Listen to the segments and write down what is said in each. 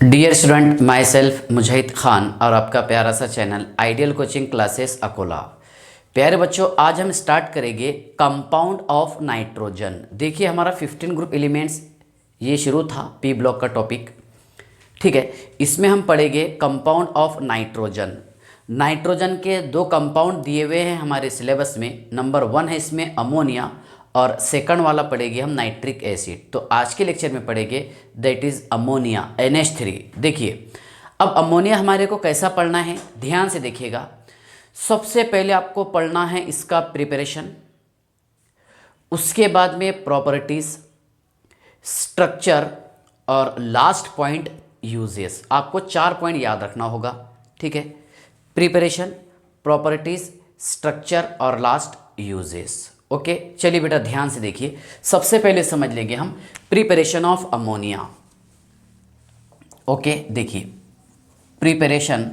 Dear student, my self Mujahid Khan और आपका प्यारा सा channel ideal coaching classes Akola. प्यारे बच्चों, आज हम स्टार्ट करेंगे कंपाउंड ऑफ नाइट्रोजन। देखिए, हमारा 15 ग्रुप एलिमेंट्स ये शुरू था पी ब्लॉक का टॉपिक। ठीक है, इसमें हम पढ़ेंगे कंपाउंड ऑफ नाइट्रोजन। नाइट्रोजन के दो कंपाउंड दिए हुए हैं हमारे सिलेबस में। नंबर 1 है इसमें अमोनिया और सेकंड वाला पढ़ेंगे हम नाइट्रिक एसिड। तो आज के लेक्चर में पढ़ेंगे दैट इज़ अमोनिया NH3। देखिए, अब अमोनिया हमारे को कैसा पढ़ना है, ध्यान से देखिएगा। सबसे पहले आपको पढ़ना है इसका प्रिपरेशन, उसके बाद में प्रॉपर्टीज़, स्ट्रक्चर और लास्ट पॉइंट यूजेस। आपको 4 पॉइंट याद रखना होगा। ठीक है, प्रिपरेशन, प्रॉपर्टीज़, स्ट्रक्चर और लास्ट यूजेस। ओके, चलिए बेटा ध्यान से देखिए। सबसे पहले समझ लेंगे हम प्रिपरेशन ऑफ अमोनिया। ओके, देखिए, preparation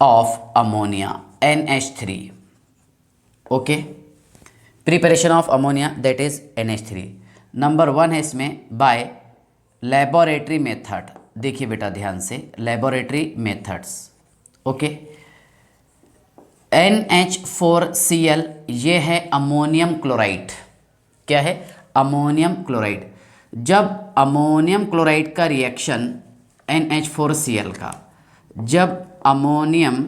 of ammonia NH3। Okay, preparation of ammonia that is NH3। Number 1 है इसमें बाय लेबोरेटरी मेथड। देखिए बेटा ध्यान से, लेबोरेटरी मेथड्स। ओके, NH4Cl ये है अमोनियम क्लोराइड। क्या है? Ammonium chloride. जब अमोनियम क्लोराइड का रिएक्शन NH4Cl का, जब अमोनियम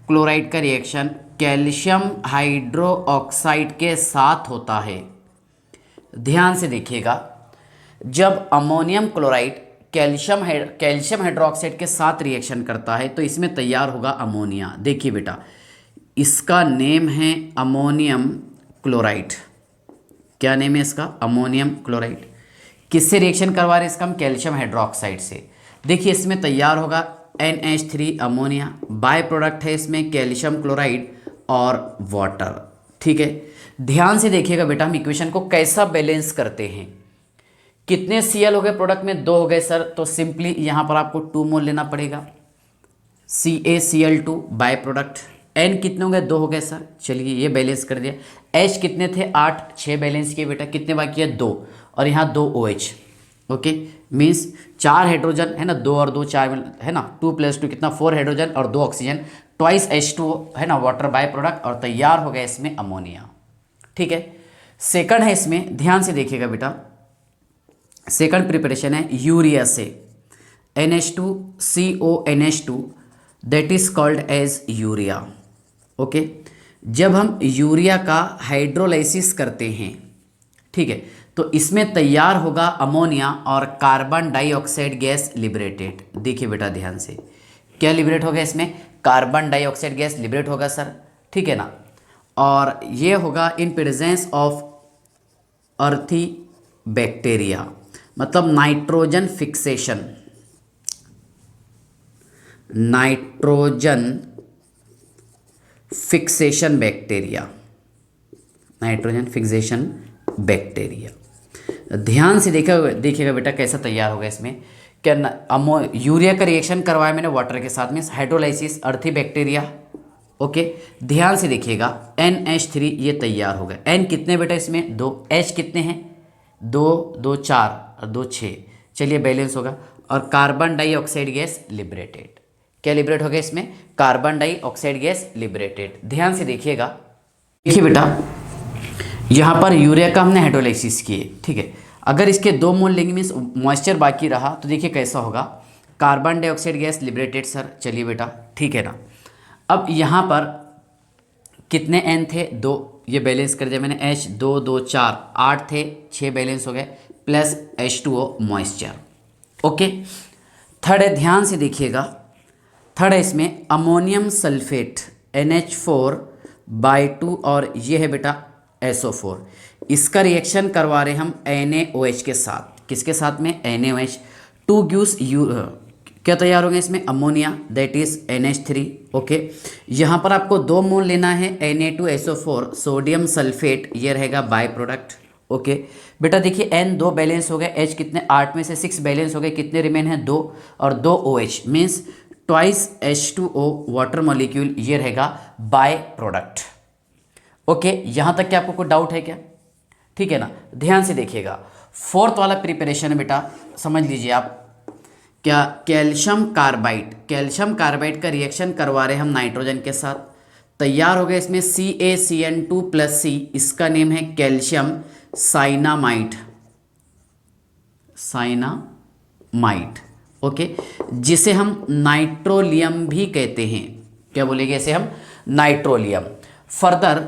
क्लोराइड का रिएक्शन कैल्शियम हाइड्रोक्साइड के साथ होता है, ध्यान से देखिएगा, जब अमोनियम क्लोराइड कैल्शियम हाइड्रोक्साइड के साथ रिएक्शन करता है तो इसमें तैयार होगा अमोनिया। देखिए बेटा, इसका नेम है अमोनियम क्लोराइड। क्या नेम है इसका? Ammonium chloride. किससे रिएक्शन करवा रहे हैं इसका हम? कैल्शियम हाइड्रोक्साइड से। देखिए, इसमें तैयार होगा NH3 अमोनिया। बाय प्रोडक्ट है इसमें कैल्शियम क्लोराइड और वाटर। ठीक है, ध्यान से देखिएगा बेटा, हम इक्वेशन को कैसा बैलेंस करते हैं। कितने Cl हो गए प्रोडक्ट में? 2 हो गए सर। तो सिंपली यहाँ पर आपको 2 मोल लेना पड़ेगा, CaCl2 बाय प्रोडक्ट। N कितने हो गए? 2 हो गए सर। चलिए ये बैलेंस कर दिया। H कितने थे? 8, 6 बैलेंस किए बेटा। कितने बाकी है? 2। और यहाँ 2 OH। ओके, मीन्स 4 हाइड्रोजन है ना, 2 और 2 4 है ना, 2 + 2 कितना? 4 हाइड्रोजन और 2 ऑक्सीजन, ट्वाइस H2O है ना, वाटर बाय प्रोडक्ट, और तैयार हो गया इसमें अमोनिया। ठीक है, सेकंड है इसमें, ध्यान से देखिएगा बेटा, सेकंड प्रिपरेशन है यूरिया से NH2CONH2 that is called as urea. Okay, जब हम यूरिया का हाइड्रोलाइसिस करते हैं, ठीक है, तो इसमें तैयार होगा अमोनिया और कार्बन डाइऑक्साइड गैस लिबरेटेड। देखिए बेटा ध्यान से, क्या लिबरेट होगा इसमें? कार्बन डाइऑक्साइड गैस लिबरेट होगा सर। ठीक है ना, और ये होगा इन प्रेजेंस ऑफ अर्थी बैक्टीरिया, मतलब nitrogen fixation, nitrogen fixation bacteria, nitrogen fixation bacteria. ध्यान से देखिएगा बेटा कैसा तैयार होगा इसमें। क्या यूरिया का रिएक्शन करवाया मैंने वाटर के साथ में, हाइड्रोलाइसिस, अर्थी बैक्टीरिया। ओके, ध्यान से देखिएगा, NH3 ये तैयार होगा। N कितने बेटा इसमें? 2। H कितने हैं? 2 2 4 और 2 6। चलिए बैलेंस होगा, और कार्बन डाइऑक्साइड गैस लिबरेटेड। क्या लिबरेट हो गया इसमें? Carbon dioxide gas liberated. ध्यान से देखिएगा, देखिए बेटा, यहाँ पर यूरिया का हमने हाइड्रोलाइसिस किए। ठीक है, अगर इसके 2 मोल लेंगे मीन्स मॉइस्चर बाकी रहा, तो देखिए कैसा होगा, carbon dioxide gas liberated sir. चलिए बेटा, ठीक है ना। अब यहाँ पर कितने N थे? 2। ये बैलेंस कर दिया मैंने, H 2 2 4 8 थे, 6 बैलेंस हो गए, plus H2O moisture. Okay, third है, ध्यान से देखिएगा, थर्ड है इसमें अमोनियम सल्फेट NH4/2 और ये है बेटा SO4। इसका रिएक्शन करवा रहे हम NaOH के साथ। किसके साथ में? NaOH। 2 गिव्स क्या तैयार होंगे इसमें? Ammonia that is NH3। Okay, यहाँ पर आपको 2 मोल लेना है Na2SO4 सोडियम सल्फेट, ये रहेगा बाय प्रोडक्ट। ओके बेटा, देखिए N 2 बैलेंस हो गए, H कितने? 8 में से 6 बैलेंस हो गए, कितने रिमेन हैं? 2 और 2 OH means twice H2O water molecule, ये रहेगा बाय प्रोडक्ट। ओके, यहाँ तक क्या आपको कोई डाउट है क्या? ठीक है ना, ध्यान से देखिएगा। फोर्थ वाला प्रिपरेशन बेटा समझ लीजिए आप, क्या कैल्शियम कार्बाइड का रिएक्शन करवा रहे हैं हम नाइट्रोजन के साथ। तैयार हो गया इसमें CaCN2+C, इसका नेम है कैल्शियम साइनामाइड, ओके, जिसे हम नाइट्रोलियम भी कहते हैं। क्या बोलेंगे इसे हम? नाइट्रोलियम। फर्दर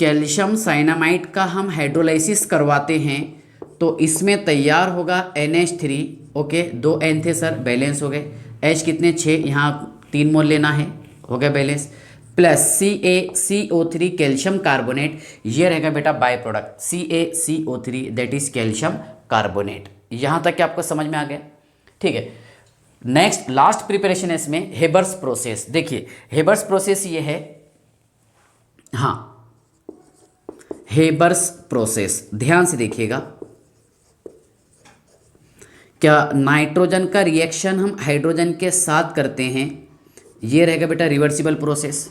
कैल्शियम साइनामाइड का हम हाइड्रोलाइसिस करवाते हैं तो इसमें तैयार होगा NH3, ओके, 2 N थे सर, बैलेंस हो गए। H कितने? 6, यहाँ 3 मोल लेना है, हो गया balance, plus CaCO3 calcium carbonate, ये रहेगा बेटा by product CaCO3 that is calcium carbonate. यहाँ तक कि आपको समझ में आ गया? ठीक है। नेक्स्ट लास्ट प्रिपरेशन है इसमें हेबर्स प्रोसेस। देखिए हेबर्स प्रोसेस ये है, हाँ, हेबर्स प्रोसेस ध्यान से देखिएगा। क्या नाइट्रोजन का रिएक्शन हम हाइड्रोजन के साथ करते हैं, ये रहेगा बेटा रिवर्सिबल प्रोसेस।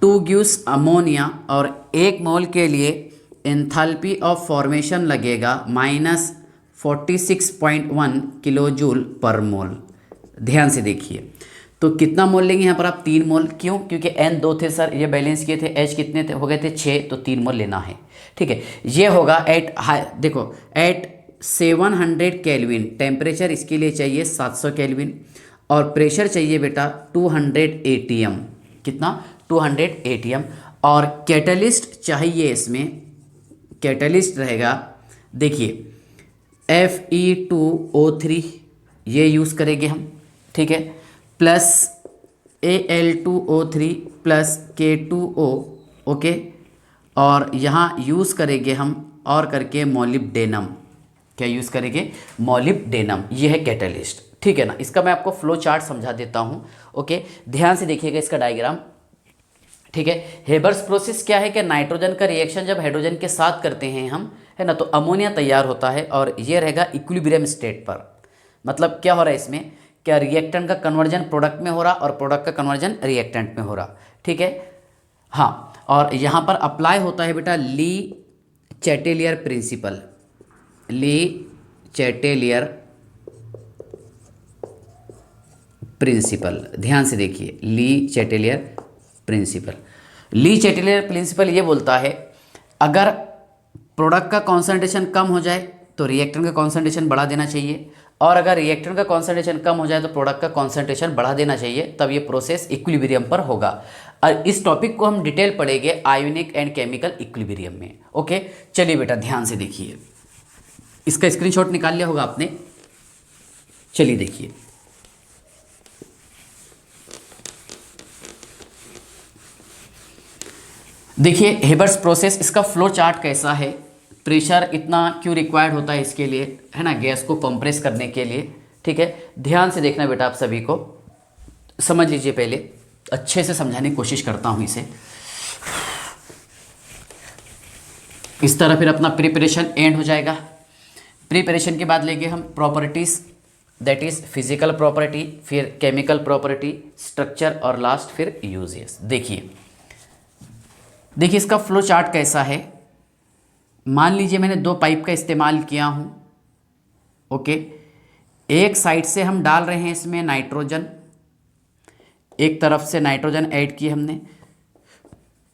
2 गिव्स अमोनिया और 1 मोल के लिए एंथैल्पी ऑफ फॉर्मेशन लगेगा -46.1 किलो जूल पर मोल। ध्यान से देखिए, तो कितना मोल लेंगे यहाँ पर आप? 3 मोल। क्यों? क्योंकि N 2 थे सर, ये बैलेंस किए थे। H कितने थे? हो गए थे 6, तो 3 मोल लेना है। ठीक है, ये होगा देखो एट 700 केल्विन, टेम्परेचर इसके लिए चाहिए 700 केल्विन, और प्रेशर चाहिए बेटा 200 ATM। कितना? 200 ATM। और कैटलिस्ट चाहिए इसमें, कैटलिस्ट रहेगा, देखिए Fe2O3, ये यूज़ करेंगे हम, ठीक है, plus Al2O3 plus K2O, okay, और यहाँ यूज़ करेंगे हम और करके मोलिब्डेनम। क्या यूज़ करेंगे? मोलिब्डेनम। ये है कैटलिस्ट, ठीक है ना। इसका मैं आपको फ्लो चार्ट समझा देता हूँ, ओके, ध्यान से देखिएगा इसका डायग्राम, ठीक है। हेबर्स प्रोसेस क्या है कि नाइट्रोजन का रिएक्शन जब हाइड्रोजन के साथ करते हैं हम, है ना, तो अमोनिया तैयार होता है और ये रहेगा इक्विलिब्रियम स्टेट पर। मतलब क्या हो रहा है इसमें? क्या रिएक्टेंट का कन्वर्जन प्रोडक्ट में हो रहा और प्रोडक्ट का कन्वर्जन रिएक्टेंट में हो रहा, ठीक है। हाँ, और यहाँ पर अप्लाई होता है बेटा ली चैटेलियर प्रिंसिपल, ली चैटेलियर प्रिंसिपल। ध्यान से देखिए, ली चैटेलियर प्रिंसिपल। ली चैटेलियर प्रिंसिपल ये बोलता है अगर प्रोडक्ट का कॉन्सेंट्रेशन कम हो जाए तो रिएक्टेंट का कॉन्सेंट्रेशन बढ़ा देना चाहिए, और अगर रिएक्टेंट का कॉन्सेंट्रेशन कम हो जाए तो प्रोडक्ट का कॉन्सेंट्रेशन बढ़ा देना चाहिए, तब ये प्रोसेस इक्विलिब्रियम पर होगा। और इस टॉपिक को हम डिटेल पढ़ेंगे आयोनिक एंड केमिकल इक्विलिब्रियम में, ओके। चलिए बेटा ध्यान से देखिए, इसका स्क्रीनशॉट निकाल लिया होगा आपने। चलिए देखिए, देखिए हेबर्स प्रोसेस, इसका फ्लो चार्ट कैसा है, प्रेशर इतना क्यों रिक्वायर्ड होता है इसके लिए, है ना, गैस को कंप्रेस करने के लिए, ठीक है। ध्यान से देखना बेटा, आप सभी को समझ लीजिए, पहले अच्छे से समझाने की कोशिश करता हूँ इसे। इस तरह फिर अपना प्रिपरेशन एंड हो जाएगा। प्रिपरेशन के बाद लेंगे हम properties, that is physical property, फिर केमिकल प्रॉपर्टी, स्ट्रक्चर और लास्ट फिर यूजेस। देखिए इसका फ्लो चार्ट कैसा है। मान लीजिए मैंने 2 पाइप का इस्तेमाल किया हूँ, ओके। एक साइड से हम डाल रहे हैं इसमें नाइट्रोजन, एक तरफ से नाइट्रोजन ऐड किए हमने,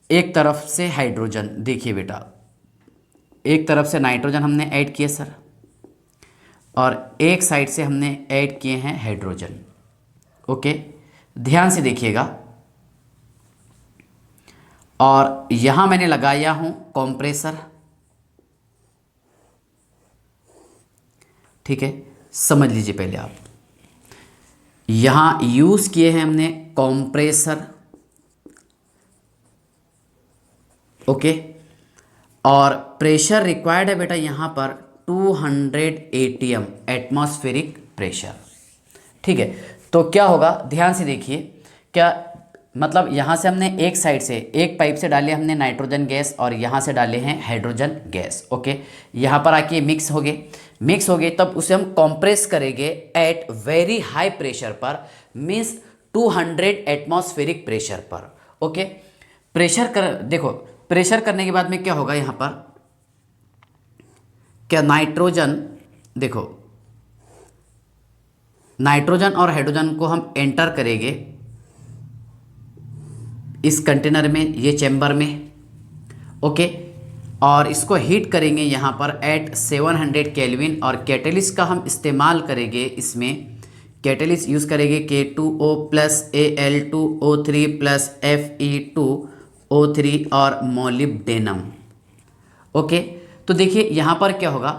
एक तरफ से हाइड्रोजन। देखिए बेटा, एक तरफ से नाइट्रोजन हमने ऐड किए सर, और एक साइड से हमने ऐड किए हैं हाइड्रोजन, ओके। ध्यान से देखिएगा, और यहाँ मैंने लगाया हूँ कंप्रेसर, ठीक है, समझ लीजिए पहले आप। यहाँ यूज़ किए हैं हमने कंप्रेसर, ओके, और प्रेशर रिक्वायर्ड है बेटा यहाँ पर 200 ATM, एटमॉस्फेरिक प्रेशर, ठीक है। तो क्या होगा, ध्यान से देखिए, क्या मतलब यहाँ से हमने एक साइड से, एक पाइप से डाले हमने नाइट्रोजन गैस और यहाँ से डाले हैं हाइड्रोजन गैस, ओके। यहाँ पर आके मिक्स हो गए, तब उसे हम कंप्रेस करेंगे एट वेरी हाई प्रेशर पर, मीन्स 200 एटमॉस्फेरिक प्रेशर पर, ओके। देखो प्रेशर करने के बाद में क्या होगा, यहाँ पर क्या नाइट्रोजन देखो नाइट्रोजन और हाइड्रोजन को हम एंटर करेंगे इस कंटेनर में, ये चैम्बर में, ओके। और इसको हीट करेंगे यहाँ पर एट 700 केल्विन, और कैटेलिस्ट का हम इस्तेमाल करेंगे इसमें। कैटेलिस्ट यूज़ करेंगे K2O plus Al2O3 plus Fe2O3 और मोलिब्डेनम, ओके। तो देखिए यहाँ पर क्या होगा,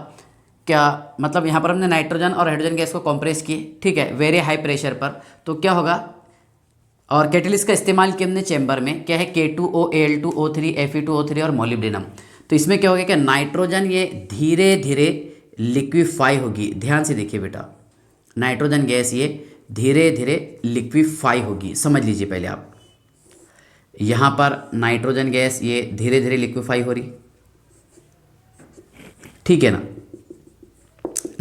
क्या मतलब यहाँ पर हमने नाइट्रोजन और हाइड्रोजन गैस को कंप्रेस किए, ठीक है, वेरी हाई प्रेशर पर। तो क्या होगा, और कैटेलिस्ट का इस्तेमाल किया हमने चैम्बर में, क्या है K2O Al2O3 Fe2O3 और मोलिब्डेनम। तो इसमें क्या होगा कि नाइट्रोजन ये धीरे धीरे लिक्विफाई होगी। ध्यान से देखिए बेटा, नाइट्रोजन गैस ये धीरे धीरे लिक्विफाई होगी, समझ लीजिए पहले आप। यहाँ पर नाइट्रोजन गैस ये धीरे धीरे लिक्विफाई हो रही, ठीक है ना।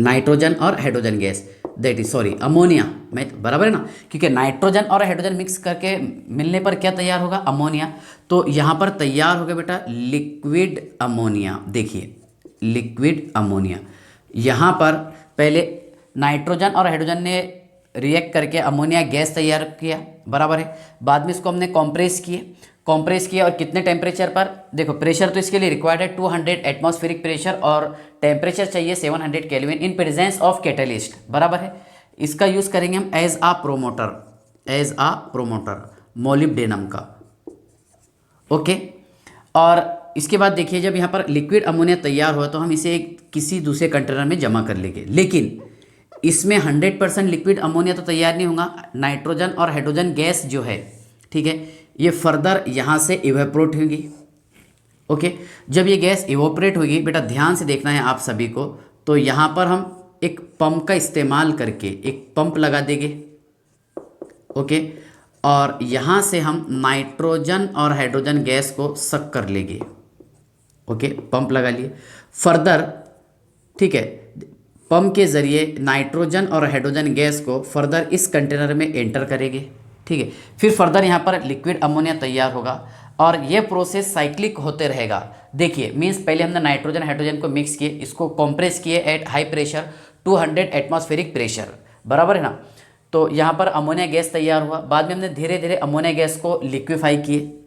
नाइट्रोजन और hydrogen gas, that is sorry ammonia, मैं बराबर है ना, क्योंकि नाइट्रोजन और हाइड्रोजन मिक्स करके मिलने पर क्या तैयार होगा, अमोनिया। तो यहाँ पर तैयार होगा बेटा लिक्विड अमोनिया। देखिए लिक्विड अमोनिया, यहाँ पर पहले नाइट्रोजन और हाइड्रोजन ने रिएक्ट करके अमोनिया गैस तैयार किया, बराबर है। बाद में इसको हमने कॉम्प्रेस किया और कितने टेम्परेचर पर, देखो प्रेशर तो इसके लिए रिक्वायर्ड है 200 एटमॉस्फेरिक प्रेशर, और टेम्परेचर चाहिए 700 kelvin in presence of catalyst, बराबर है। इसका यूज़ करेंगे हम एज आ प्रोमोटर मोलिब्डेनम का, ओके। और इसके बाद देखिए जब यहाँ पर लिक्विड अमोनिया तैयार हुआ तो हम इसे किसी दूसरे कंटेनर में जमा कर लेंगे, लेकिन इसमें 100% लिक्विड अमोनिया तो तैयार नहीं होगा। नाइट्रोजन और हाइड्रोजन गैस जो है, ठीक है, ये फर्दर यहाँ से इवेपोरेट होगी, ओके। जब ये गैस इवेपोरेट होगी बेटा, ध्यान से देखना है आप सभी को, तो यहाँ पर हम एक पंप का इस्तेमाल करके एक पंप लगा देंगे, ओके। और यहाँ से हम नाइट्रोजन और हाइड्रोजन गैस को सक कर लेंगे, ओके। पंप लगा लिए फर्दर, ठीक है, पंप के ज़रिए नाइट्रोजन और हाइड्रोजन गैस को फर्दर इस कंटेनर में एंटर करेंगे, ठीक है। फिर फर्दर यहाँ पर लिक्विड अमोनिया तैयार होगा और ये प्रोसेस साइक्लिक होते रहेगा। देखिए मीन्स पहले हमने नाइट्रोजन हाइड्रोजन को मिक्स किए, इसको कंप्रेस किए at high pressure 200 atmospheric pressure, बराबर है ना। तो यहाँ पर अमोनिया गैस तैयार हुआ, बाद में हमने धीरे धीरे अमोनिया गैस को लिक्विफाई किए,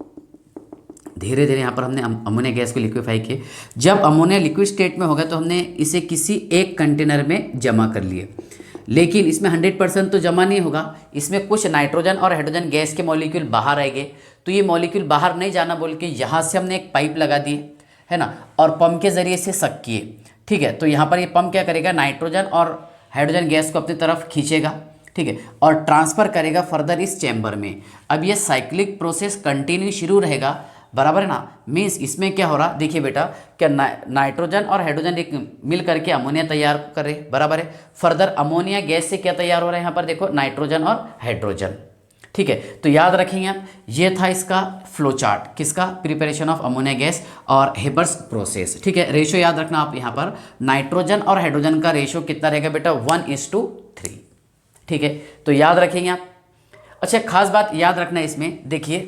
धीरे धीरे यहाँ पर हमने अमोनिया गैस को लिक्विफाई किए। जब अमोनिया लिक्विड स्टेट में हो गया तो हमने इसे किसी एक कंटेनर में जमा कर लिए, लेकिन इसमें 100% तो जमा नहीं होगा, इसमें कुछ नाइट्रोजन और हाइड्रोजन गैस के मॉलिक्यूल बाहर आएंगे। तो ये मॉलिक्यूल बाहर नहीं जाना बोल के यहाँ से हमने एक पाइप लगा दी है ना, और पंप के ज़रिए से सक किए, ठीक है। तो यहाँ पर ये पंप क्या करेगा, नाइट्रोजन और हाइड्रोजन गैस को अपनी तरफ खींचेगा, ठीक है, और ट्रांसफ़र करेगा फर्दर इस चैम्बर में। अब ये साइक्लिक प्रोसेस कंटिन्यू शुरू रहेगा, बराबर है ना। मीन्स इसमें क्या हो रहा, देखिए बेटा, क्या नाइट्रोजन और हाइड्रोजन एक मिल करके अमोनिया तैयार कर रहे, बराबर है। फर्दर अमोनिया गैस से क्या तैयार हो रहा है, यहाँ पर देखो नाइट्रोजन और हाइड्रोजन, ठीक है। तो याद रखेंगे आप, ये था इसका फ्लो चार्ट, किसका, प्रिपरेशन ऑफ अमोनिया गैस और हेबर्स प्रोसेस, ठीक है। रेशो याद रखना आप, यहाँ पर नाइट्रोजन और हाइड्रोजन का रेशो कितना रहेगा बेटा, 1:3, ठीक है। तो याद रखेंगे आप। अच्छा खास बात याद रखना है इसमें, देखिए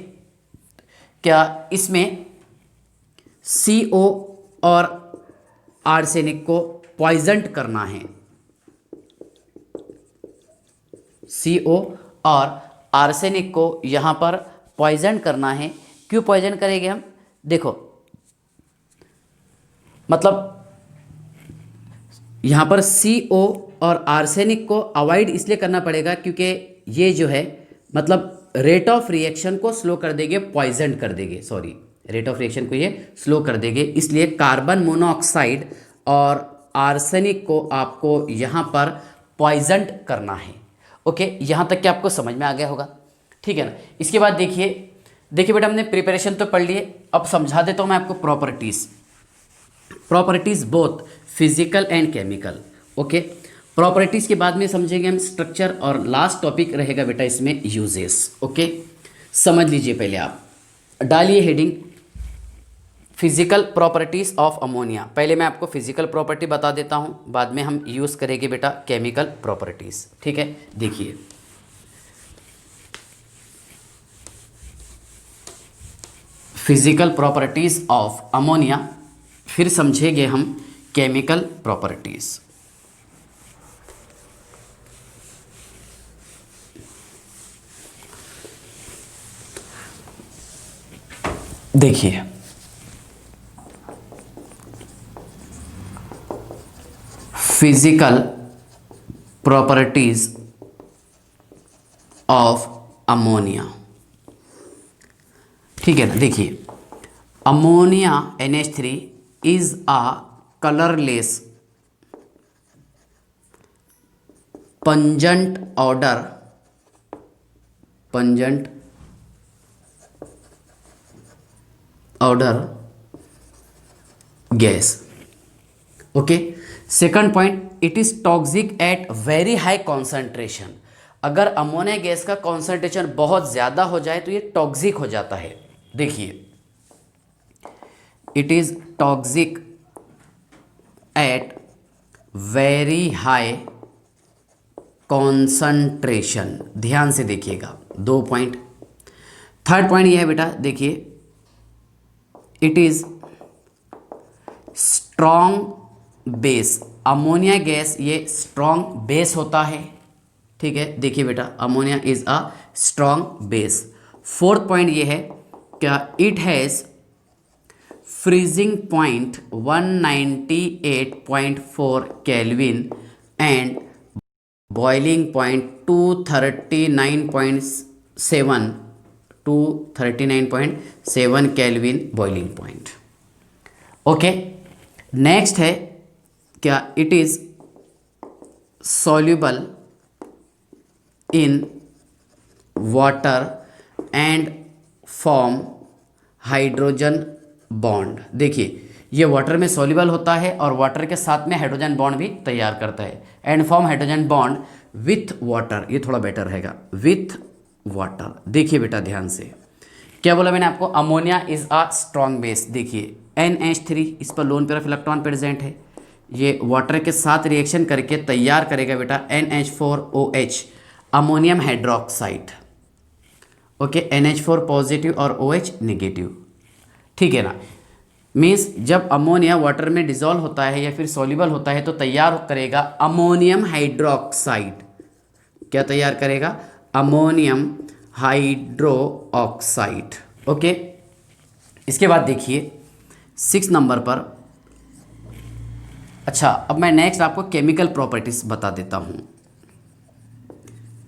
क्या इसमें CO और आर्सेनिक को पॉइजंट करना है, CO और आर्सेनिक को यहाँ पर पॉइजन करना है। क्यों पॉइजन करेंगे हम, देखो मतलब यहाँ पर CO और आर्सेनिक को अवॉइड इसलिए करना पड़ेगा क्योंकि ये जो है मतलब रेट ऑफ रिएक्शन को स्लो कर देंगे, पॉइजन कर देंगे, सॉरी रेट ऑफ रिएक्शन को ये स्लो कर देंगे। इसलिए कार्बन मोनोऑक्साइड और आर्सेनिक को आपको यहाँ पर पॉइजन करना है, ओके। यहाँ तक कि आपको समझ में आ गया होगा, ठीक है ना। इसके बाद देखिए बेटा, हमने प्रिपरेशन तो पढ़ लिए, अब समझा देता हूँ मैं आपको properties both physical and chemical, okay. Properties के बाद में समझेंगे हम स्ट्रक्चर, और लास्ट टॉपिक रहेगा बेटा इसमें यूजेस, ओके। समझ लीजिए पहले आप, डालिए heading physical properties of ammonia. पहले मैं आपको फिजिकल प्रॉपर्टी बता देता हूँ, बाद में हम यूज़ करेंगे बेटा केमिकल प्रॉपर्टीज़, ठीक है। देखिए फिजिकल प्रॉपर्टीज़ ऑफ अमोनिया, फिर समझेंगे हम केमिकल प्रॉपर्टीज़। देखिए फिजिकल प्रॉपर्टीज ऑफ अमोनिया, ठीक है ना। देखिए ammonia NH3 is a colourless pungent odour gas. Okay, second point, it is toxic at very high concentration. अगर अमोनिया गैस का कॉन्सेंट्रेशन बहुत ज़्यादा हो जाए तो ये टॉक्सिक हो जाता है। देखिए it is toxic at very high concentration. ध्यान से देखिएगा, 2 पॉइंट। थर्ड पॉइंट ये है बेटा, देखिए it is strong base. Ammonia gas ये स्ट्रॉन्ग बेस होता है, ठीक है। देखिए बेटा ammonia is a strong base. Fourth point ये है क्या, it has freezing point 198.4 kelvin and boiling point 239.7 kelvin boiling point. Okay, next है क्या, it is soluble in water and form hydrogen bond. देखिए ये वाटर में सॉल्युबल होता है और वाटर के साथ में हाइड्रोजन बॉन्ड भी तैयार करता है। And form hydrogen bond with water, ये थोड़ा बेटर रहेगा, विथ वाटर। देखिए बेटा ध्यान से, क्या बोला मैंने आपको, ammonia is a strong base. देखिए NH3 इस पर lone pair of electron present है, ये वाटर के साथ रिएक्शन करके तैयार करेगा बेटा NH4OH ammonium hydroxide. Okay, NH4 positive और OH नेगेटिव, ठीक है ना। मीन्स जब अमोनिया वाटर में डिजोल्व होता है या फिर सॉल्युबल होता है तो तैयार करेगा अमोनियम हाइड्रोक्साइड। क्या तैयार करेगा, अमोनियम हाइड्रो ऑक्साइड। ओके, इसके बाद देखिए 6 नंबर पर। अच्छा, अब मैं नेक्स्ट आपको केमिकल प्रॉपर्टीज बता देता हूँ।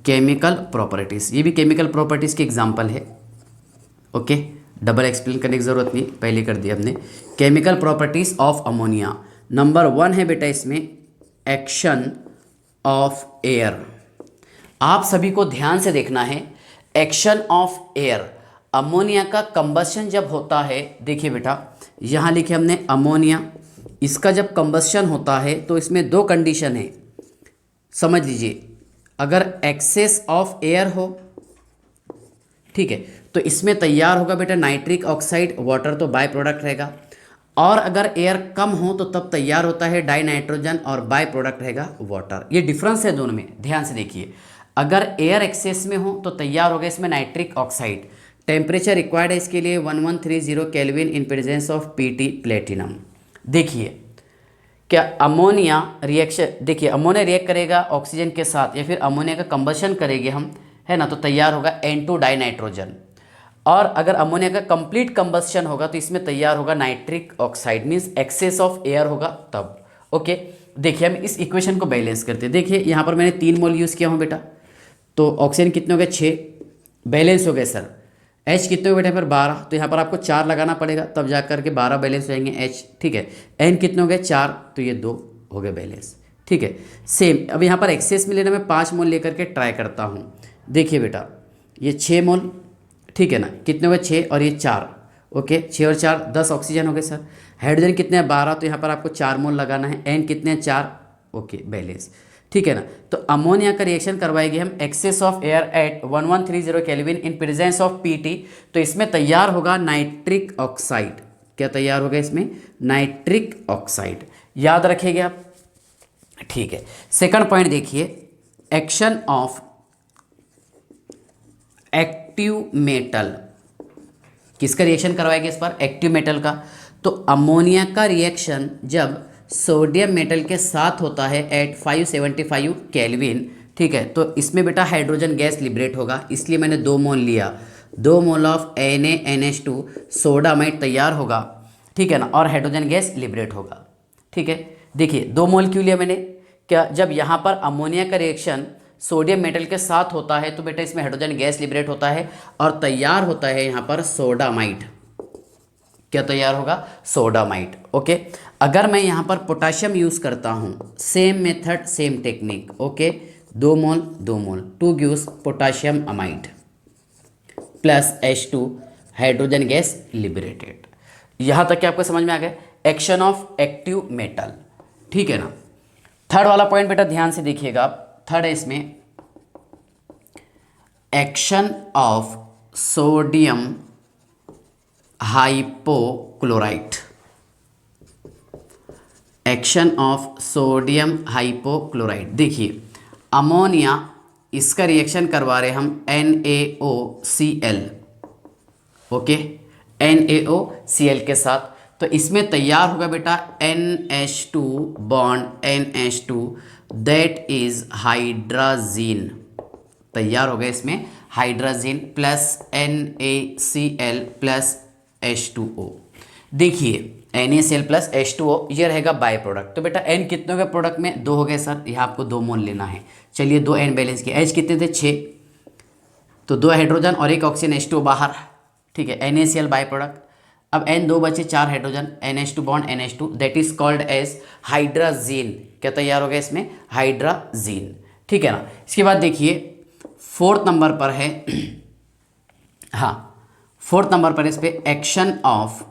केमिकल प्रॉपर्टीज, ये भी केमिकल प्रॉपर्टीज की एग्जांपल है। ओके, डबल एक्सप्लेन करने की ज़रूरत नहीं, पहले कर दिया हमने। Chemical properties of ammonia, number 1 है बेटा इसमें एक्शन ऑफ एयर। आप सभी को ध्यान से देखना है, एक्शन ऑफ एयर। अमोनिया का कंबस्शन जब होता है, देखिए बेटा यहाँ लिखे हमने अमोनिया, इसका जब कंबस्शन होता है तो इसमें 2 कंडीशन है, समझ लीजिए। अगर एक्सेस ऑफ एयर हो, ठीक है, तो इसमें तैयार होगा बेटा नाइट्रिक ऑक्साइड, वाटर तो बाय प्रोडक्ट रहेगा। और अगर एयर कम हो तो तब तैयार होता है डाई नाइट्रोजन और बाय प्रोडक्ट रहेगा वाटर। ये डिफरेंस है दोनों में, ध्यान से देखिए। अगर एयर एक्सेस में हो तो तैयार होगा इसमें नाइट्रिक ऑक्साइड। टेम्परेचर रिक्वायर्ड है इसके लिए 1130 kelvin in presence of Pt platinum. देखिए क्या अमोनिया रिएक्शन, देखिए अमोनिया रिएक्ट करेगा ऑक्सीजन के साथ या फिर अमोनिया का कंबशन करेंगे हम, है ना, तो तैयार होगा N2 डाई नाइट्रोजन। और अगर अमोनिया का कंप्लीट कंबशन होगा तो इसमें तैयार होगा nitric oxide, means excess of air होगा तब। ओके, देखिए हम इस इक्वेशन को बैलेंस करते हैं। देखिए यहाँ पर मैंने 3 मोल यूज़ किया हूँ बेटा, तो ऑक्सीजन कितने हो गए 6, बैलेंस हो गए सर। H कितने हो बेटा पर 12, तो यहाँ पर आपको 4 लगाना पड़ेगा तब जा करके 12 बैलेंस हो जाएंगे H, ठीक है। N कितने हो गए 4, तो ये 2 हो गए बैलेंस, ठीक है। सेम अब यहाँ पर एक्सेस में लेना, मैं 5 मोल लेकर के ट्राई करता हूँ। देखिए बेटा ये 6 मोल, ठीक है ना, कितने हो गए 6 और ये 4, ओके 6 और 4 10 ऑक्सीजन हो गए सर। हाइड्रोजन कितने हैं 12, तो यहाँ पर आपको 4 मोल लगाना है। N कितने हैं 4, ओके बैलेंस, ठीक है ना। तो अमोनिया का रिएक्शन करवाएंगे हम excess of air at 1130 kelvin in presence of Pt, तो इसमें तैयार होगा नाइट्रिक ऑक्साइड। क्या तैयार होगा इसमें, नाइट्रिक ऑक्साइड, याद रखेंगे आप, ठीक है। सेकंड पॉइंट देखिए, एक्शन ऑफ एक्टिव मेटल। किसका रिएक्शन करवाएंगे इस पर, एक्टिव मेटल का। तो अमोनिया का रिएक्शन जब सोडियम मेटल के साथ होता है एट 575 केल्विन, ठीक है, तो इसमें बेटा हाइड्रोजन गैस लिबरेट होगा, इसलिए मैंने 2 मोल लिया। 2 मोल ऑफ NaNH2 सोडामाइड तैयार होगा, ठीक है ना, और हाइड्रोजन गैस लिबरेट होगा। ठीक है, देखिए 2 मोल क्यों लिया मैंने, क्या जब यहाँ पर अमोनिया का रिएक्शन सोडियम मेटल के साथ होता है तो बेटा इसमें हाइड्रोजन गैस लिबरेट होता है और तैयार होता है यहाँ पर सोडामाइड। क्या तैयार होगा, सोडामाइड। ओके, अगर मैं यहाँ पर पोटाशियम यूज़ करता हूँ, same method same technique. Okay, 2 मोल 2 मोल 2 gives potassium amide plus H2 hydrogen gas liberated. यहाँ तक कि आपको समझ में आ गया एक्शन ऑफ एक्टिव मेटल। ठीक है ना। थर्ड वाला पॉइंट बेटा ध्यान से देखिएगा आप, थर्ड है इसमें action of sodium hypochlorite. Action of sodium hypochlorite, देखिए अमोनिया, इसका रिएक्शन करवा रहे हम NaOCl। ओके, NaOCl के साथ, तो इसमें तैयार होगा बेटा NH2 bond NH2 that is hydrazine. तैयार हो गया इसमें hydrazine plus NaCl plus H2O। देखिए NaCl प्लस H2O ये रहेगा बाय प्रोडक्ट। तो बेटा N कितने हो गए प्रोडक्ट में, 2 हो गए सर, यहाँ आपको 2 मोल लेना है। चलिए 2 N बैलेंस किया, H कितने थे 6, तो 2 हाइड्रोजन और 1 ऑक्सीजन H2O बाहर। ठीक है, NaCl बाय प्रोडक्ट। अब N 2 बचे, 4 hydrogen NH2 bond NH2 that is called as hydrazine. क्या तैयार हो गया इसमें, हाइड्राजीन। ठीक है ना। इसके बाद देखिए 4th नंबर पर है, हाँ 4th नंबर पर इस पे एक्शन ऑफ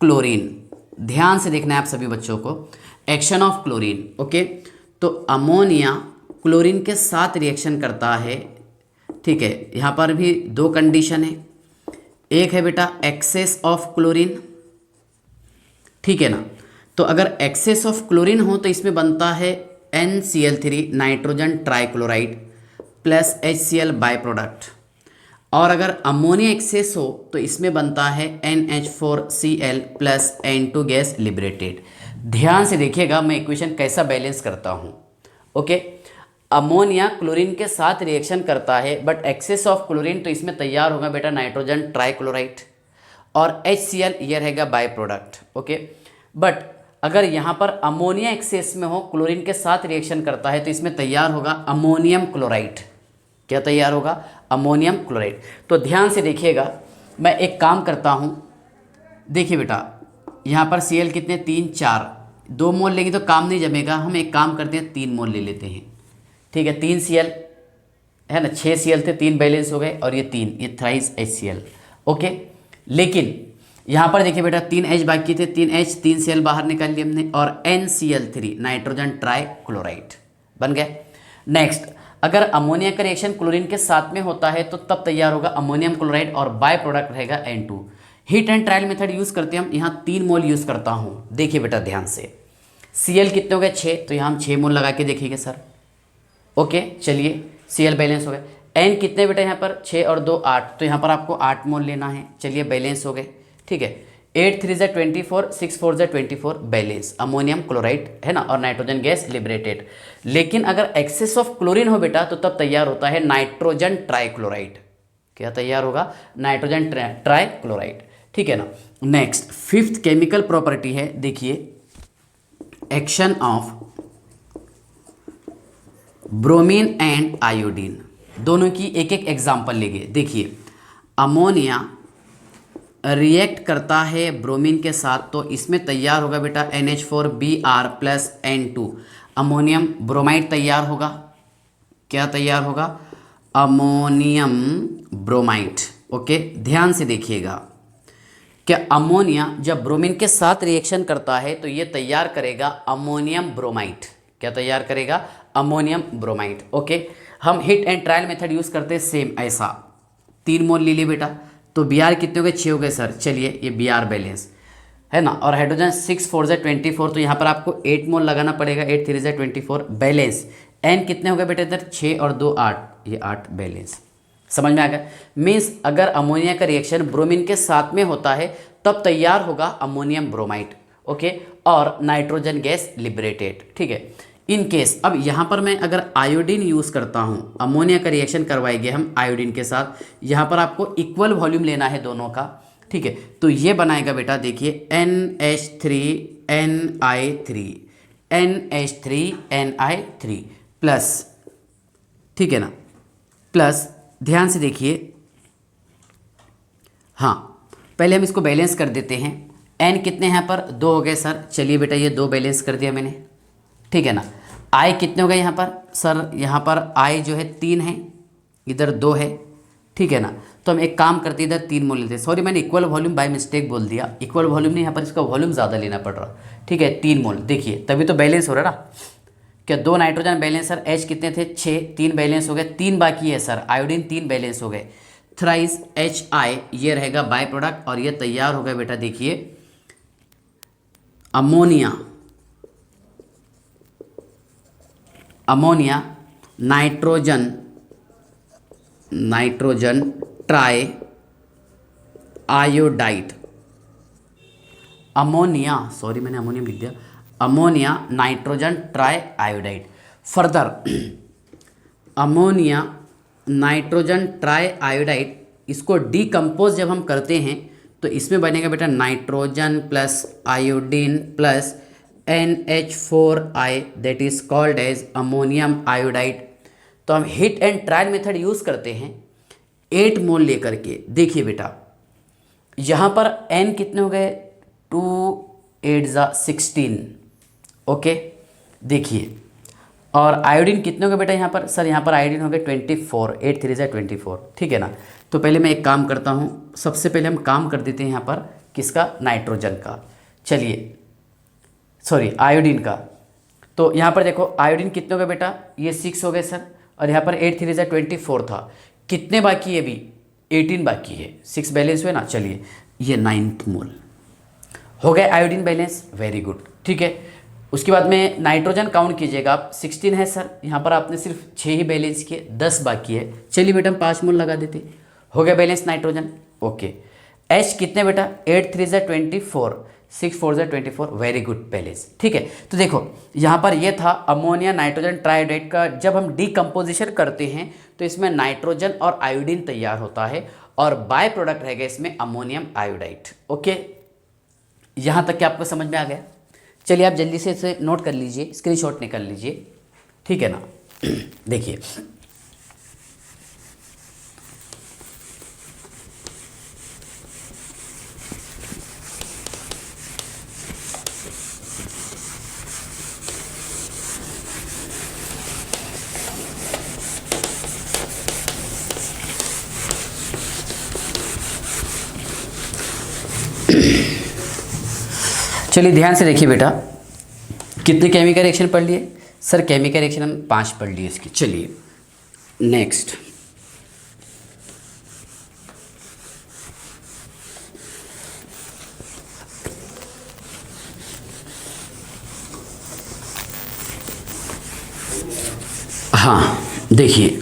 क्लोरीन। ध्यान से देखना है आप सभी बच्चों को, एक्शन ऑफ क्लोरीन। ओके, तो अमोनिया क्लोरीन के साथ रिएक्शन करता है। ठीक है, यहाँ पर भी 2 कंडीशन है, एक है बेटा एक्सेस ऑफ क्लोरीन। ठीक है ना, तो अगर एक्सेस ऑफ क्लोरीन हो तो इसमें बनता है NCl3 nitrogen trichloride plus HCl by product, और अगर अमोनिया एक्सेस हो तो इसमें बनता है NH4Cl plus N2 gas liberated. ध्यान से देखिएगा मैं इक्वेशन कैसा बैलेंस करता हूँ। ओके, अमोनिया क्लोरीन के साथ रिएक्शन करता है बट एक्सेस ऑफ क्लोरीन, तो इसमें तैयार होगा बेटा नाइट्रोजन ट्राइक्लोराइड और HCl ये रहेगा बाय प्रोडक्ट। ओके, बट अगर यहाँ पर अमोनिया एक्सेस में हो, क्लोरीन के साथ रिएक्शन करता है, तो इसमें तैयार होगा अमोनियम क्लोराइड। क्या तैयार होगा, अमोनियम क्लोराइड। तो ध्यान से देखिएगा, मैं एक काम करता हूँ, देखिए बेटा यहाँ पर Cl कितने 3 4, 2 मोल लेंगे तो काम नहीं जमेगा, हम एक काम करते हैं 3 मोल ले लेते हैं। ठीक है, 3 Cl है ना, 6 Cl थे, 3 बैलेंस हो गए और ये 3, ये थ्राइस HCl। ओके, लेकिन यहाँ पर देखिए बेटा 3 H बाकी थे, 3 H 3 Cl बाहर निकाल लिए हमने और NCl3 नाइट्रोजन ट्राइक्लोराइड बन गया। नेक्स्ट, अगर अमोनिया का रिएक्शन क्लोरीन के साथ में होता है तो तब तैयार होगा अमोनियम क्लोराइड और बाय प्रोडक्ट रहेगा N2। Heat and trial method use करते हैं हम, यहाँ 3 मोल यूज़ करता हूँ। देखिए बेटा ध्यान से, Cl कितने हो गए 6, तो यहाँ हम 6 मोल लगा के देखेंगे सर। ओके, चलिए Cl बैलेंस हो गए। N कितने बेटा यहाँ पर 6 और 2 8, तो यहाँ पर आपको 8 मोल लेना है। चलिए बैलेंस हो गए। ठीक है, 8 3 ज़ा 24, 6 4 ज़ा 24 बैलेंस, अमोनियम क्लोराइड है ना, और नाइट्रोजन गैस लिबरेटेड। लेकिन अगर एक्सेस ऑफ क्लोरीन हो बेटा तो तब तैयार होता है नाइट्रोजन ट्राइक्लोराइड। क्या तैयार होगा, नाइट्रोजन ट्राइक्लोराइड। ठीक है ना। नेक्स्ट 5th केमिकल प्रॉपर्टी है, देखिए action of bromine and iodine, दोनों की एक एक एग्जाम्पल लेंगे। देखिए अमोनिया रिएक्ट करता है ब्रोमीन के साथ, तो इसमें तैयार होगा बेटा NH4Br plus N2 ammonium bromide तैयार होगा। क्या तैयार होगा, अमोनियम ब्रोमाइड। ओके, ध्यान से देखिएगा, क्या अमोनिया जब ब्रोमीन के साथ रिएक्शन करता है तो ये तैयार करेगा अमोनियम ब्रोमाइड। क्या तैयार करेगा, अमोनियम ब्रोमाइड। ओके, हम hit and trial method use करते हैं सेम ऐसा। 3 मोल ले लिए बेटा, तो Br कितने हो गए 6 हो गए सर। चलिए ये Br बैलेंस है ना, और हाइड्रोजन 6 4 ज़ा 24, तो यहाँ पर आपको 8 मोल लगाना पड़ेगा, 8 3 ज़ा 24 बैलेंस। N कितने हो गए बेटा इधर 6 और 2 8, ये 8 बैलेंस। समझ में आ गया, मीन्स अगर अमोनिया का रिएक्शन ब्रोमीन के साथ में होता है तब तैयार होगा अमोनियम ब्रोमाइड। ओके, और नाइट्रोजन गैस लिबरेटेड। ठीक है, इन केस अब यहाँ पर मैं अगर आयोडीन यूज़ करता हूँ, अमोनिया का रिएक्शन करवाएंगे हम आयोडीन के साथ, यहाँ पर आपको इक्वल वॉल्यूम लेना है दोनों का, ठीक है। तो ये बनाएगा बेटा देखिए NH3NI3 NH3NI3 प्लस, ठीक है ना, प्लस ध्यान से देखिए, हाँ पहले हम इसको बैलेंस कर देते हैं। n कितने हैं यहाँ पर 2 हो गए सर, चलिए बेटा ये 2 बैलेंस कर दिया मैंने, ठीक है ना। I कितने हो गए यहाँ पर सर, यहाँ पर I जो है 3 है, इधर 2 है, ठीक है ना। तो हम एक काम करते इधर 3 मोल लेते हैं, सॉरी मैंने इक्वल वॉल्यूम बाय मिस्टेक बोल दिया, इक्वल वॉल्यूम नहीं, यहाँ पर इसका वॉल्यूम ज़्यादा लेना पड़ रहा, ठीक है। 3 मोल देखिए तभी तो बैलेंस हो रहा ना, क्या 2 नाइट्रोजन बैलेंस सर, H कितने थे 6, 3 बैलेंस हो गए, 3 बाकी है सर, आयोडीन 3 बैलेंस हो गए, थ्राइस HI ये रहेगा बाय प्रोडक्ट और ये तैयार हो गया बेटा देखिए ammonia, ammonia nitrogen, nitrogen triiodide, ammonia, sorry मैंने अमोनियम लिख दिया, ammonia nitrogen triiodide. Further ammonia nitrogen triiodide, इसको डीकम्पोज जब हम करते हैं तो इसमें बनेगा बेटा nitrogen plus iodine plus NH4I that is called as ammonium iodide. तो हम hit and trial method use करते हैं 8 मोल लेकर के। देखिए बेटा यहाँ पर N कितने हो गए 2 8 16, ओके देखिए, और आयोडीन कितने हो गए बेटा यहाँ पर सर, यहाँ पर आयोडीन हो गए 24, 8 3 24, ठीक है ना। तो पहले मैं एक काम करता हूँ, सबसे पहले हम काम कर देते हैं यहाँ पर किसका, नाइट्रोजन का, चलिए सॉरी आयोडीन का। तो यहाँ पर देखो आयोडीन कितने हो गए बेटा, ये 6 हो गए सर, और यहाँ पर 8 3 24 था, कितने बाकी है अभी 18 बाकी है, 6 बैलेंस हुए ना, चलिए ये 9th मोल हो गए आयोडीन बैलेंस, वेरी गुड, ठीक है। उसके बाद में नाइट्रोजन काउंट कीजिएगा आप, 16 है सर, यहाँ पर आपने सिर्फ 6 ही बैलेंस किए, 10 बाकी है, चलिए बेटा हम 5 मोल लगा देते, हो गया बैलेंस नाइट्रोजन, ओके। H कितने बेटा 8 3 24, 6 4 24, वेरी गुड बैलेंस, ठीक है। तो देखो यहाँ पर ये था अमोनिया नाइट्रोजन ट्राइआयोडाइड का, जब हम डीकम्पोजिशन करते हैं तो इसमें नाइट्रोजन और आयोडीन तैयार होता है और बाय प्रोडक्ट रहेगा इसमें अमोनियम आयोडाइड, ओके। यहाँ तक क्या आपको समझ में आ गया? चलिए आप जल्दी से इसे नोट कर लीजिए, स्क्रीनशॉट निकाल लीजिए, ठीक है ना। देखिए चलिए ध्यान से देखिए बेटा, कितने केमिकल रिएक्शन पढ़ लिए सर? केमिकल रिएक्शन हम 5 पढ़ लिए इसकी। चलिए नेक्स्ट, हाँ देखिए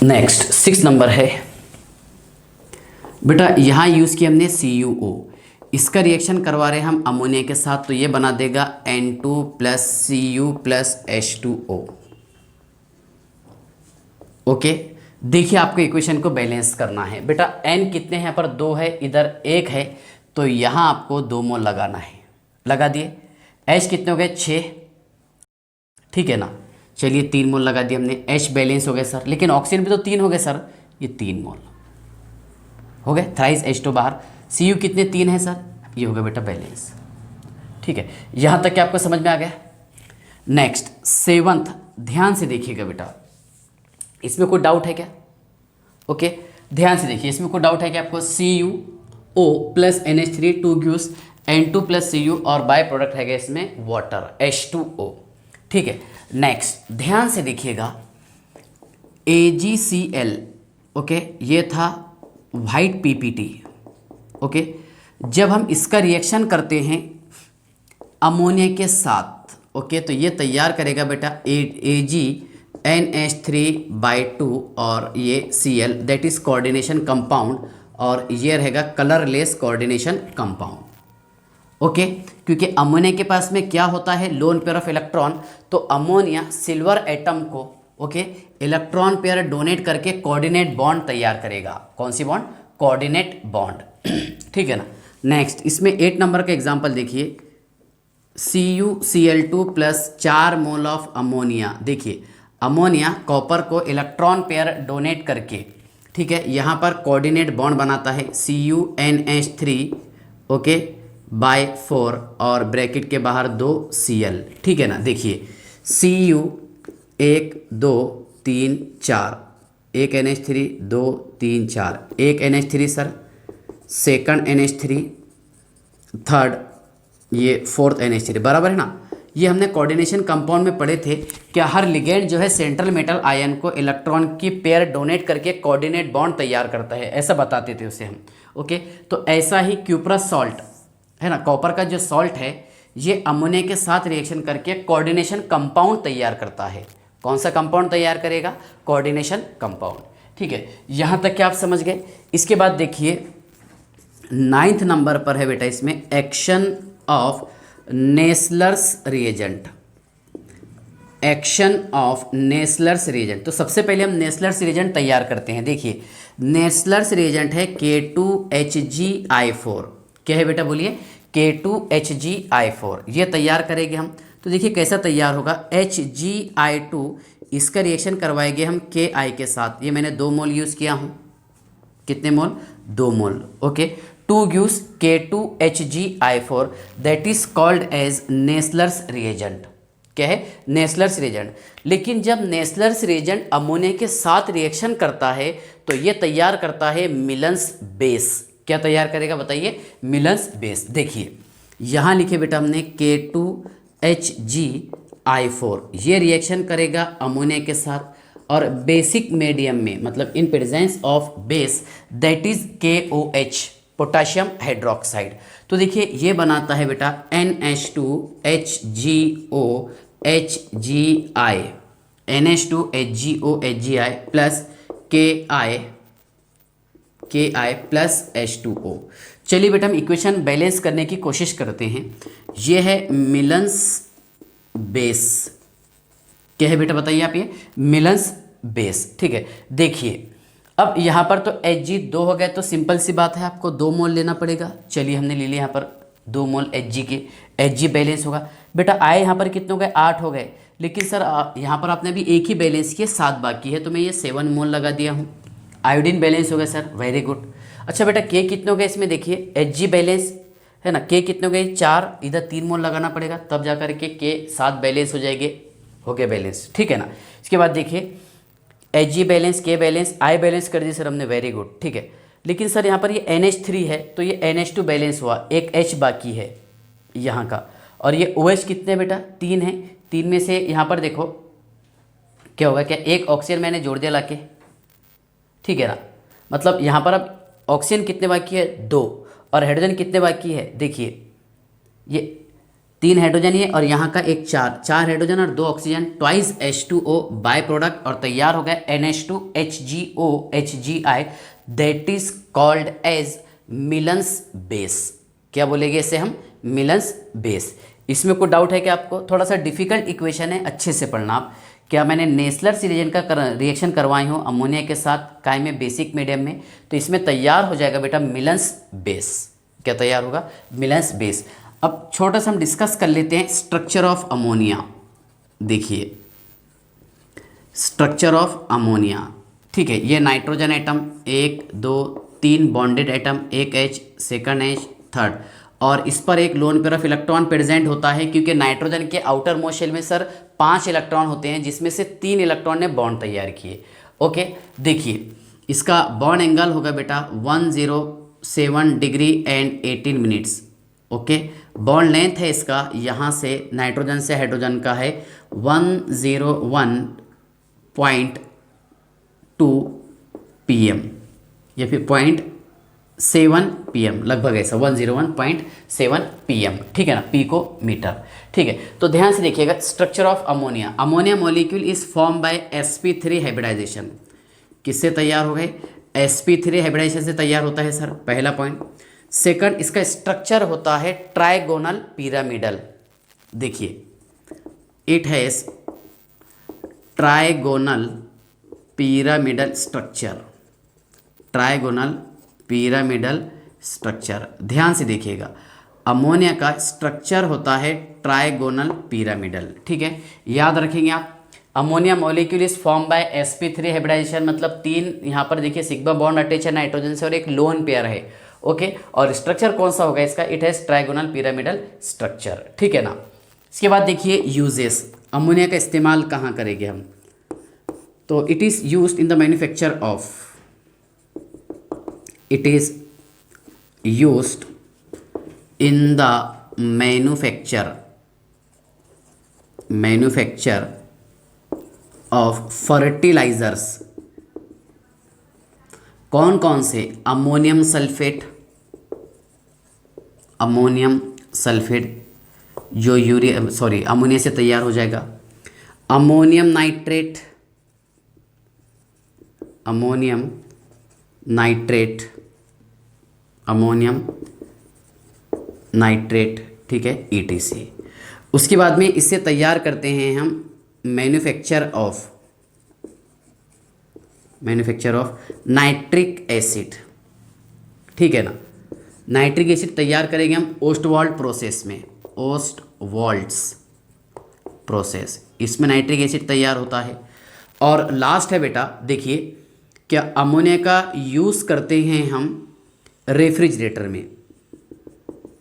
नेक्स्ट 6 नंबर है बेटा, यहाँ यूज़ किया हमने CuO, इसका रिएक्शन करवा रहे हैं हम अमोनिया के साथ, तो ये बना देगा N2 plus Cu plus H2O, okay. देखिए आपको इक्वेशन को बैलेंस करना है बेटा, N कितने हैं यहाँ पर 2 है, इधर 1 है, तो यहाँ आपको 2 मोल लगाना है, लगा दिए। H कितने हो गए 6, ठीक है ना, चलिए 3 मोल लगा दिए हमने। H बैलेंस हो गए सर, लेकिन ऑक्सीजन भी तो 3 हो गए सर, ये 3 मोल हो गए, थ्राइस H2 बाहर। Cu कितने 3 है सर, ये हो गया बेटा बैलेंस, ठीक है। यहाँ तक क्या आपको समझ में आ गया? नेक्स्ट 7th, ध्यान से देखिएगा बेटा, इसमें कोई डाउट है क्या? ओके ध्यान से देखिए, इसमें कोई डाउट है क्या आपको? CuO plus NH3 2 gives N2 plus Cu और बाय प्रोडक्ट है इसमें वाटर H2O, ठीक है। नेक्स्ट ध्यान से देखिएगा AgCl, ओके, ये था वाइट PPT, ओके। जब हम इसका रिएक्शन करते हैं अमोनिया के साथ, ओके, तो ये तैयार करेगा बेटा AgNH3/2 और ये Cl that is coordination compound, और ये रहेगा कलरलेस कोऑर्डिनेशन कंपाउंड। ओके क्योंकि अमोनिया के पास में क्या होता है, लोन पेयर ऑफ इलेक्ट्रॉन, तो अमोनिया सिल्वर एटम को ओके इलेक्ट्रॉन पेयर डोनेट करके कोऑर्डिनेट बॉन्ड तैयार करेगा। कौन सी बॉन्ड, कोऑर्डिनेट बॉन्ड। ठीक है ना। नेक्स्ट इसमें 8 नंबर का एग्जांपल देखिए, CuCl2 plus 4 mole of ammonia. देखिए अमोनिया कॉपर को इलेक्ट्रॉन पेयर डोनेट करके, ठीक है, यहाँ पर कोऑर्डिनेट बॉन्ड बनाता है CuNH3 ओके बाय 4 और ब्रैकेट के बाहर 2 Cl। ठीक है ना। देखिए Cu 1 2 3 4, एक NH3 2 3 4, एक NH3 sir, second NH3, third, ये फोर्थ NH3, बराबर है ना। ये हमने कोऑर्डिनेशन कंपाउंड में पढ़े थे कि हर लिगेंड जो है सेंट्रल मेटल आयन को इलेक्ट्रॉन की पेयर डोनेट करके कोऑर्डिनेट बॉन्ड तैयार करता है, ऐसा बताते थे उसे हम। ओके तो ऐसा ही क्यूप्रस सॉल्ट है ना, कॉपर का जो सॉल्ट है ये अमोनिया के साथ रिएक्शन करके कोऑर्डिनेशन कंपाउंड तैयार करता है। कौन सा कंपाउंड तैयार करेगा, कोऑर्डिनेशन कंपाउंड। ठीक है, यहाँ तक क्या आप समझ गए। इसके बाद देखिए 9th नंबर पर है बेटा, इसमें action of Nessler's reagent. Action of Nessler's reagent, तो सबसे पहले हम नेस्लर्स रिएजेंट तैयार करते हैं। देखिए नेस्लर्स रिएजेंट है K2HgI4। क्या है बेटा, बोलिए, K2HgI4, ये तैयार करेंगे हम। तो देखिए कैसा तैयार होगा, Hgi2 इसका रिएक्शन करवाएंगे हम Ki के साथ। ये मैंने 2 मोल यूज़ किया हूँ, कितने mole, 2 mole. Okay 2 gives K2HgI4 that is called as Nessler's reagent. क्या है, नेस्लर्स रिएजेंट। लेकिन जब नेस्लर्स रिएजेंट अमोनिया के साथ रिएक्शन करता है तो ये तैयार करता है मिलन्स बेस। क्या तैयार करेगा बताइए, मिलन्स बेस। देखिए यहाँ लिखे बेटा हमने K2HgI4, ये रिएक्शन करेगा अमोनिया के साथ और बेसिक मीडियम में, मतलब इन presence of base that is KOH, potassium hydroxide. तो देखिए ये बनाता है बेटा NH2HgOHgI, NH2HgOHgI plus Ki plus H2O। चलिए बेटा हम इक्वेशन बैलेंस करने की कोशिश करते हैं। ये है मिलन्स बेस। क्या है बेटा बताइए आप, ये मिलन्स बेस। ठीक है, देखिए अब यहाँ पर तो Hg 2 हो गए, तो सिंपल सी बात है आपको 2 मोल लेना पड़ेगा। चलिए हमने ले लिया यहाँ पर 2 मोल Hg के, Hg बैलेंस होगा। बेटा आए यहाँ पर कितने हो गए, 8 हो गए। लेकिन सर यहाँ पर आपने अभी एक ही बैलेंस किए, 7 बाकी है, तो मैं ये 7 मोल लगा दिया हूँ। आयोडीन बैलेंस हो गया सर, वेरी गुड। अच्छा बेटा K कितने हो गए इसमें, देखिए Hg बैलेंस है ना, K कितने हो गए, 4, इधर 3 मोल लगाना पड़ेगा तब जा कर के K 7 बैलेंस हो जाएंगे, हो गया बैलेंस। ठीक है ना। इसके बाद देखिए Hg balance, K balance, I balance कर दी सर हमने, वेरी गुड। ठीक है, लेकिन सर यहाँ पर ये NH3 है तो ये NH2 बैलेंस हुआ, एक H बाकी है यहाँ का, और ये OH कितने बेटा, 3 है। 3 में से यहाँ पर देखो क्या होगा, क्या एक ऑक्सीजन मैंने जोड़ दिया लाके, ठीक है ना। मतलब यहाँ पर अब ऑक्सीजन कितने बाकी है, 2, और हाइड्रोजन कितने बाकी है, देखिए ये 3 हाइड्रोजन है और यहाँ का एक 4 हाइड्रोजन और 2 oxygen, twice H2O by product, और तैयार हो गया NH2HgOHgI that is called as Millon's base. क्या बोलेंगे इसे हम, मिलन्स बेस। इसमें कोई डाउट है कि आपको, थोड़ा सा डिफिकल्ट इक्वेशन है, अच्छे से पढ़ना आप। क्या मैंने नेस्लर्स रिएजेंट का रिएक्शन करवाई हूँ अमोनिया के साथ काय में, बेसिक मीडियम में, तो इसमें तैयार हो जाएगा बेटा मिलन्स बेस। क्या तैयार होगा, मिलन्स बेस। अब छोटा सा हम डिस्कस कर लेते हैं स्ट्रक्चर ऑफ अमोनिया। देखिए स्ट्रक्चर ऑफ अमोनिया, ठीक है, ये नाइट्रोजन एटम 1 2 3 बॉन्डेड एटम, एक H, सेकंड H, थर्ड, और इस पर एक lone pair of electron present होता है क्योंकि नाइट्रोजन के आउटर मोस्ट शेल में सर 5 इलेक्ट्रॉन होते हैं जिसमें से 3 इलेक्ट्रॉन ने बॉन्ड तैयार किए। ओके देखिए इसका बॉन्ड एंगल होगा बेटा 107 degree and 18 minutes. Okay bond length है इसका यहाँ से नाइट्रोजन से हाइड्रोजन का है 101.2 pm या फिर 0.7 pm, लगभग ऐसा 101.7 pm, ठीक है ना, पी को मीटर। ठीक है, तो ध्यान से देखिएगा structure of ammonia. Ammonia molecule is form by sp3 hybridisation. किससे तैयार हो गए, sp3 हाइब्रिडाइजेशन से तैयार होता है सर, पहला पॉइंट। सेकंड, इसका स्ट्रक्चर होता है ट्राइगोनल पिरामिडल। देखिए, it has trigonal pyramidal structure, trigonal pyramidal structure. ध्यान से देखिएगा, अमोनिया का स्ट्रक्चर होता है ट्राइगोनल पिरामिडल, ठीक है, याद रखेंगे आप। Ammonia molecule is form by sp3 hybridisation, मतलब 3 यहाँ पर देखिए सिग्मा बॉन्ड अटैच है नाइट्रोजन से और एक लोन पेयर है, ओके। और स्ट्रक्चर कौन सा होगा इसका, it has trigonal pyramidal structure, ठीक है ना। इसके बाद देखिए यूजेस, अमोनिया का इस्तेमाल कहाँ करेंगे हम, तो it is used in the manufacture of, it is used in the manufacture of fertilisers. कौन कौन से, अमोनियम सल्फेट जो अमोनिया से तैयार हो जाएगा, अमोनियम नाइट्रेट, ठीक है, ETC। उसके बाद में इससे तैयार करते हैं हम मैन्युफैक्चर ऑफ नाइट्रिक एसिड, ठीक है ना। नाइट्रिक एसिड तैयार करेंगे हम ओस्टवाल्ड प्रोसेस, इसमें नाइट्रिक एसिड तैयार होता है। और लास्ट है बेटा, देखिए क्या अमोनिया का यूज़ करते हैं हम रेफ्रिजरेटर में,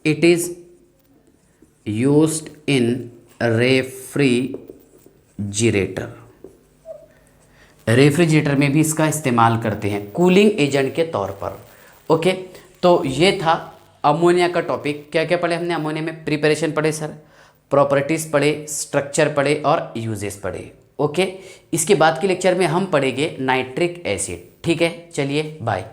it is used in refrigerator में भी इसका इस्तेमाल करते हैं कूलिंग एजेंट के तौर पर, ओके। तो ये था अमोनिया का टॉपिक। क्या क्या पढ़े हमने अमोनिया में, प्रिपरेशन पढ़े सर, प्रॉपर्टीज़ पढ़े, स्ट्रक्चर पढ़े और यूजेस पढ़े, ओके। इसके बाद के लेक्चर में हम पढ़ेंगे नाइट्रिक एसिड, ठीक है। चलिए बाय।